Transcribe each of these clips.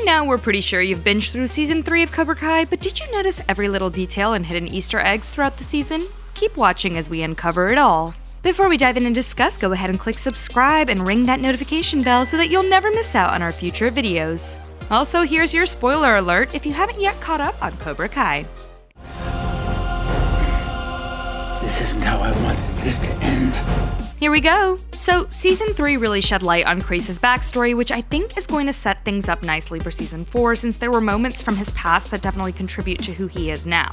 know we're pretty sure you've binged through season 3 of Cobra Kai, but did you notice every little detail and hidden Easter eggs throughout the season? Keep watching as we uncover it all. Before we dive in and discuss, go ahead and click subscribe and ring that notification bell so that you'll never miss out on our future videos. Also, here's your spoiler alert if you haven't yet caught up on Cobra Kai. This isn't how I wanted this to end. Here we go! So, Season 3 really shed light on Kreese's backstory, which I think is going to set things up nicely for Season 4, since there were moments from his past that definitely contribute to who he is now.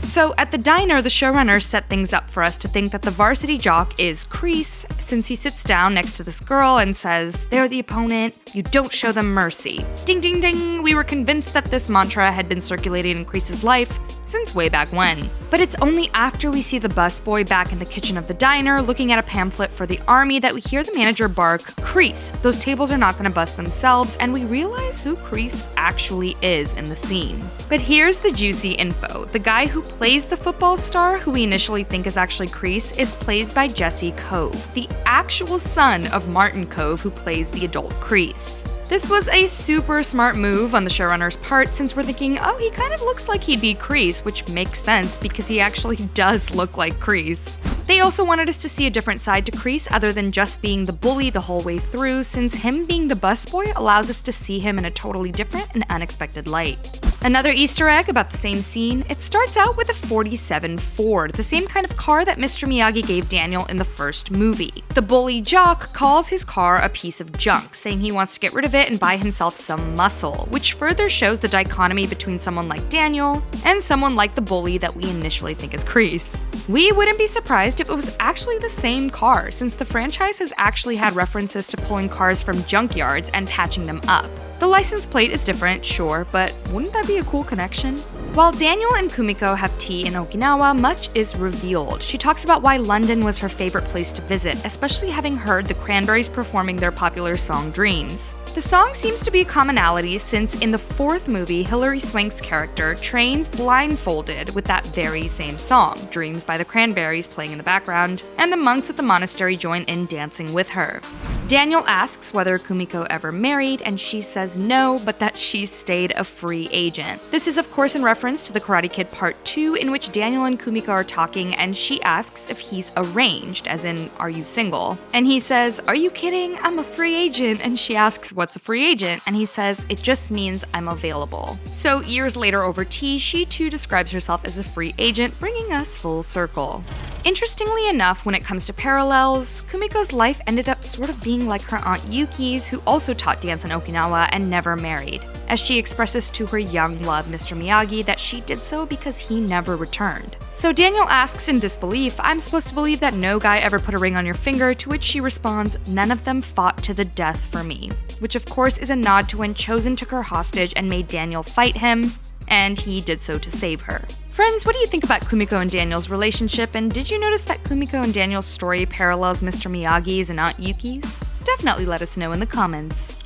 So, at the diner, the showrunners set things up for us to think that the varsity jock is Crease, since he sits down next to this girl and says, "They're the opponent, you don't show them mercy." Ding ding ding! We were convinced that this mantra had been circulating in Kreese's life since way back when. But it's only after we see the busboy back in the kitchen of the diner looking at a pamphlet for the army that we hear the manager bark, "Crease, those tables are not gonna bust themselves," and we realize who Crease actually is in the scene. But here's the juicy info. The guy who plays the football star, who we initially think is actually Crease, is played by Jesse Cove, the actual son of Martin Cove, who plays the adult Crease. This was a super smart move on the showrunner's part, since we're thinking, oh, he kind of looks like he'd be Crease, which makes sense because he actually does look like Crease. They also wanted us to see a different side to Crease other than just being the bully the whole way through, since him being the busboy allows us to see him in a totally different and unexpected light. Another Easter egg about the same scene, it starts out with a 47 Ford, the same kind of car that Mr. Miyagi gave Daniel in the first movie. The bully jock calls his car a piece of junk, saying he wants to get rid of it and buy himself some muscle, which further shows the dichotomy between someone like Daniel and someone like the bully that we initially think is Crease. We wouldn't be surprised if it was actually the same car, since the franchise has actually had references to pulling cars from junkyards and patching them up. The license plate is different, sure, but wouldn't that be a cool connection? While Daniel and Kumiko have tea in Okinawa, much is revealed. She talks about why London was her favorite place to visit, especially having heard the Cranberries performing their popular song Dreams. The song seems to be a commonality, since in the 4th movie, Hilary Swank's character trains blindfolded with that very same song, Dreams by the Cranberries, playing in the background, and the monks at the monastery join in dancing with her. Daniel asks whether Kumiko ever married, and she says no, but that she stayed a free agent. This is of course in reference to the Karate Kid Part 2, in which Daniel and Kumiko are talking, and she asks if he's arranged, as in, are you single? And he says, are you kidding? I'm a free agent. And she asks, what's a free agent? And he says, it just means I'm available. So years later over tea, she too describes herself as a free agent, bringing us full circle. Interestingly enough, when it comes to parallels, Kumiko's life ended up sort of being like her aunt Yuki's, who also taught dance in Okinawa and never married, as she expresses to her young love Mr. Miyagi that she did so because he never returned. So Daniel asks in disbelief, I'm supposed to believe that no guy ever put a ring on your finger, to which she responds, none of them fought to the death for me, which of course is a nod to when Chosen took her hostage and made Daniel fight him, and he did so to save her. Friends, what do you think about Kumiko and Daniel's relationship, and did you notice that Kumiko and Daniel's story parallels Mr. Miyagi's and Aunt Yuki's? Definitely let us know in the comments.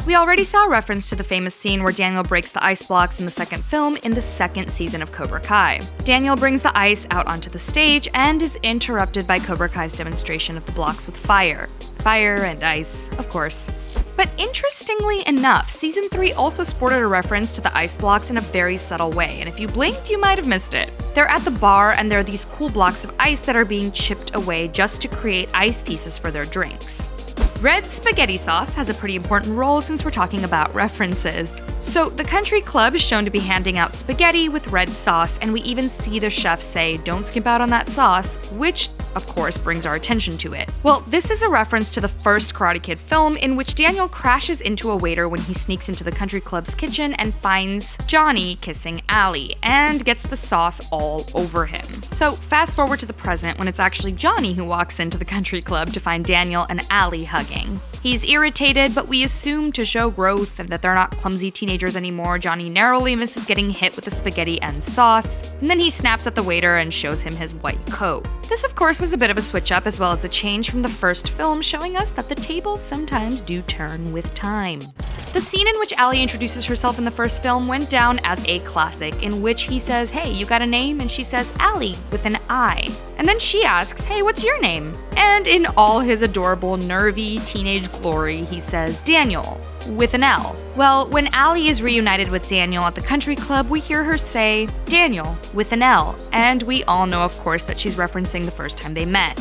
We already saw a reference to the famous scene where Daniel breaks the ice blocks in the second film in the 2nd season of Cobra Kai. Daniel brings the ice out onto the stage and is interrupted by Cobra Kai's demonstration of the blocks with fire. Fire and ice, of course. But interestingly enough, Season 3 also sported a reference to the ice blocks in a very subtle way, and if you blinked, you might have missed it. They're at the bar, and there are these cool blocks of ice that are being chipped away just to create ice pieces for their drinks. Red spaghetti sauce has a pretty important role since we're talking about references. So the country club is shown to be handing out spaghetti with red sauce, and we even see the chef say, don't skimp out on that sauce, which of course brings our attention to it. Well, this is a reference to the first Karate Kid film, in which Daniel crashes into a waiter when he sneaks into the country club's kitchen and finds Johnny kissing Allie, and gets the sauce all over him. So fast forward to the present, when it's actually Johnny who walks into the country club to find Daniel and Allie hugging. He's irritated, but we assume to show growth and that they're not clumsy teenagers anymore, Johnny narrowly misses getting hit with the spaghetti and sauce, and then he snaps at the waiter and shows him his white coat. This of course was a bit of a switch up, as well as a change from the first film, showing us that the tables sometimes do turn with time. The scene in which Allie introduces herself in the first film went down as a classic, in which he says, hey, you got a name? And she says, Allie, with an I. And then she asks, hey, what's your name? And in all his adorable, nervy teenage glory, he says, Daniel. with an L. Well, when Allie is reunited with Daniel at the country club, we hear her say, Daniel, with an L, and we all know, of course, that she's referencing the first time they met.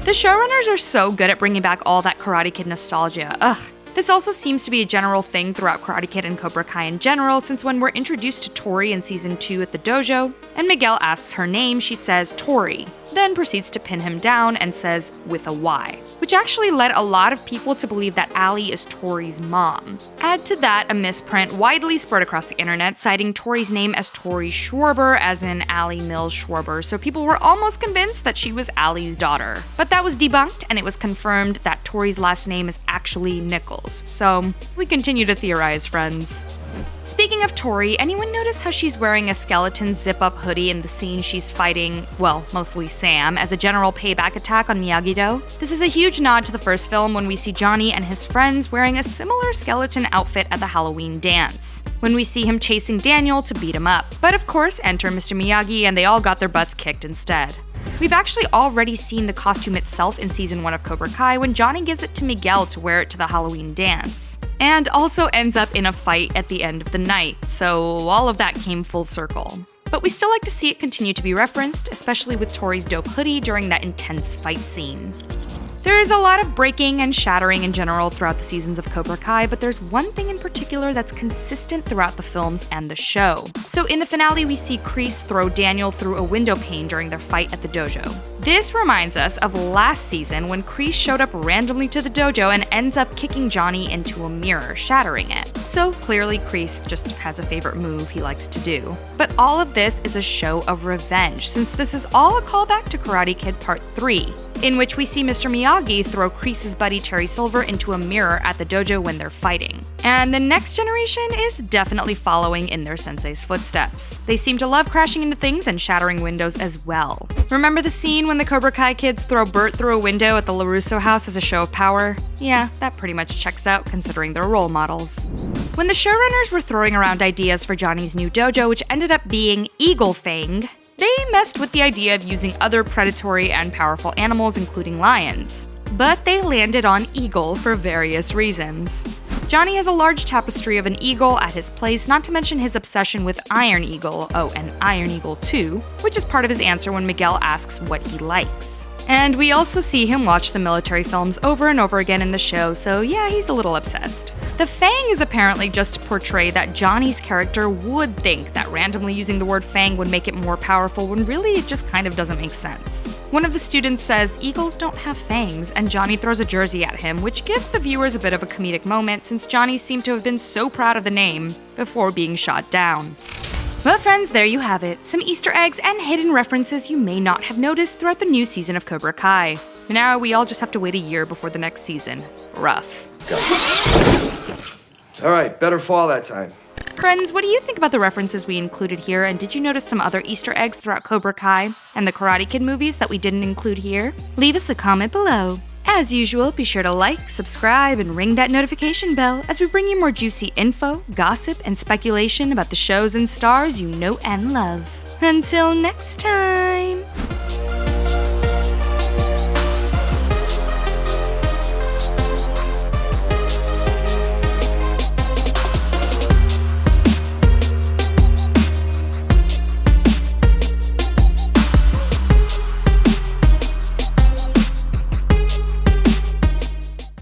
The showrunners are so good at bringing back all that Karate Kid nostalgia. Ugh. This also seems to be a general thing throughout Karate Kid and Cobra Kai in general, since when we're introduced to Tori in Season 2 at the dojo, and Miguel asks her name, she says Tori, then proceeds to pin him down and says, with a Y, which actually led a lot of people to believe that Allie is Tori's mom. Add to that a misprint widely spread across the internet, citing Tori's name as Tori Schwarber, as in Allie Mills Schwarber, so people were almost convinced that she was Allie's daughter. But that was debunked, and it was confirmed that Tori's last name is actually Nichols. So we continue to theorize, friends. Speaking of Tori, anyone notice how she's wearing a skeleton zip-up hoodie in the scene she's fighting, well, mostly Sam, as a general payback attack on Miyagi-Do? This is a huge nod to the first film when we see Johnny and his friends wearing a similar skeleton outfit at the Halloween dance, when we see him chasing Daniel to beat him up. But of course, enter Mr. Miyagi and they all got their butts kicked instead. We've actually already seen the costume itself in Season 1 of Cobra Kai when Johnny gives it to Miguel to wear it to the Halloween dance, and also ends up in a fight at the end of the night, so all of that came full circle. But we still like to see it continue to be referenced, especially with Tori's dope hoodie during that intense fight scene. There is a lot of breaking and shattering in general throughout the seasons of Cobra Kai, but there's one thing in particular that's consistent throughout the films and the show. So in the finale, we see Crease throw Daniel through a window pane during their fight at the dojo. This reminds us of last season when Crease showed up randomly to the dojo and ends up kicking Johnny into a mirror, shattering it. So clearly Crease just has a favorite move he likes to do. But all of this is a show of revenge, since this is all a callback to Karate Kid Part 3. In which we see Mr. Miyagi throw Kreese's buddy Terry Silver into a mirror at the dojo when they're fighting. And the next generation is definitely following in their sensei's footsteps. They seem to love crashing into things and shattering windows as well. Remember the scene when the Cobra Kai kids throw Bert through a window at the LaRusso house as a show of power? Yeah, that pretty much checks out considering they're role models. When the showrunners were throwing around ideas for Johnny's new dojo, which ended up being Eaglefang, they messed with the idea of using other predatory and powerful animals, including lions. But they landed on eagle for various reasons. Johnny has a large tapestry of an eagle at his place, not to mention his obsession with Iron Eagle, and Iron Eagle 2, which is part of his answer when Miguel asks what he likes. And we also see him watch the military films over and over again in the show, so yeah, he's a little obsessed. The Fang is apparently just to portray that Johnny's character would think that randomly using the word Fang would make it more powerful when really it just kind of doesn't make sense. One of the students says eagles don't have fangs, and Johnny throws a jersey at him, which gives the viewers a bit of a comedic moment since Johnny seemed to have been so proud of the name before being shot down. Well friends, there you have it. Some Easter eggs and hidden references you may not have noticed throughout the new season of Cobra Kai. Now we all just have to wait a year before the next season. Rough. Alright, better fall that time. Friends, what do you think about the references we included here, and did you notice some other Easter eggs throughout Cobra Kai and the Karate Kid movies that we didn't include here? Leave us a comment below. As usual, be sure to like, subscribe, and ring that notification bell as we bring you more juicy info, gossip, and speculation about the shows and stars you know and love. Until next time!